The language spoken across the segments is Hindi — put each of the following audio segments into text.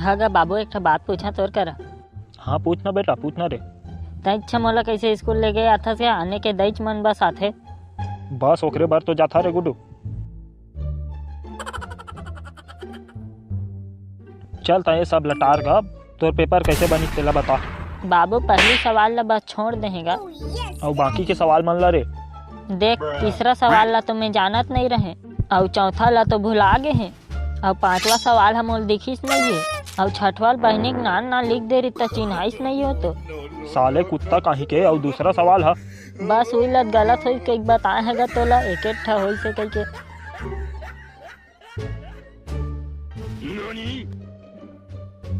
हाँ गा बाबू, एक ठो बात पूछा तोर करा। हाँ पूछना बेटा, पूछना रे। तै इच्छा मोला कैसे स्कूल ले गए आथा से आने के दईच मन बस आथे। बस ओकरे बार तो जाता रे गुड्डू। चल ता ये सब लटार गा, तोर पेपर कैसे बनी तेला बता। बाबू पहली सवाल ला बस छोड़ देहेगा और बाकी के सवाल मन ला रे। देख, तीसरा सवाल ला तो मैं जानत नहीं रहे, और चौथा ला तो भुला गए हैं, और पांचवा सवाल हम दिखिस नहीं है, और छठवा बहनी के नाम ना लिख दे रही तो चिन्हाइस नहीं हो तो। साले कुत्ता काहे के। और दूसरा सवाल है बस वही लत गलत हुई कई बताए हैगा तोला, एक एक ठा होई से कई के।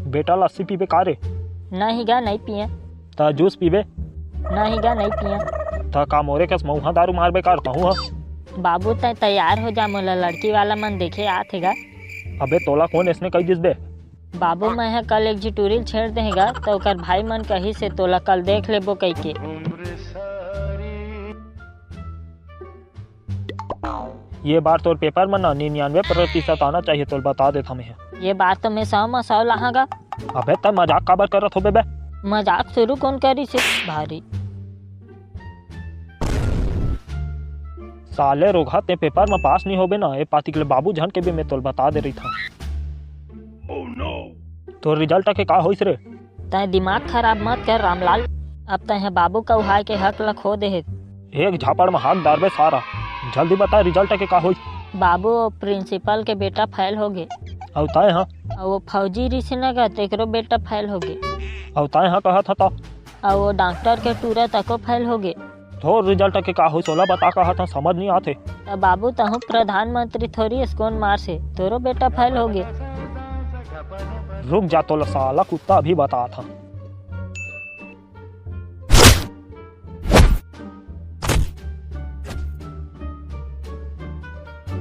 बेटा लस्सी पीबे का रे? नहीं गा नहीं पिए। ता जूस पीबे? नहीं गा नहीं पिए। ता का मोरे कस मऊहा दारू मारबे करता हूँ। बाबू तय तैयार हो जा, मोला लड़की वाला मन देखे आत हैगा। अबे तोला कौन इसने कही दिस बे? बाबू मैं है कल एक जिटूरिल छेड़ देगा तो ओकर भाई मन कही से तोला कल देख लेबो कई के। ये बार तोर पेपर में ना 99% आना चाहिए, तो बता देता मैं। ये बात तो मैं 100 में 100 लाहागा। अबे तब मजाक काबर करत हो बे? मजाक शुरू कौन करी से भारी। साले रोगा ते पेपर में पास नहीं होबे ना, ये पाती के बाबू जन के भी मैं तोल बता दे रही था। तो रिजल्ट के का होइस रे? तय दिमाग खराब मत कर रामलाल, अब तय बाबू का उहाय के हक ला खो दे है। एक झापड़ में हाथ डारबे सारा। जल्दी बता रिजल्ट के का होइस? बाबू प्रिंसिपल के बेटा फेल हो गए। और ताए हाँ? और वो फौजी रिसी न गा तेकरो बेटा फेल हो गए। और ताए हाँ कहा था। और वो डॉक्टर के टूरा तको फेल हो गए। तो रिजल्ट के का होइस ओला बता, कहा था समझ नहीं आते। तब बाबू तहु प्रधानमंत्री थोड़ी इसकोन मार से तोरो बेटा फेल हो गए। रुक जा, तो साला कुत्ता अभी बता था।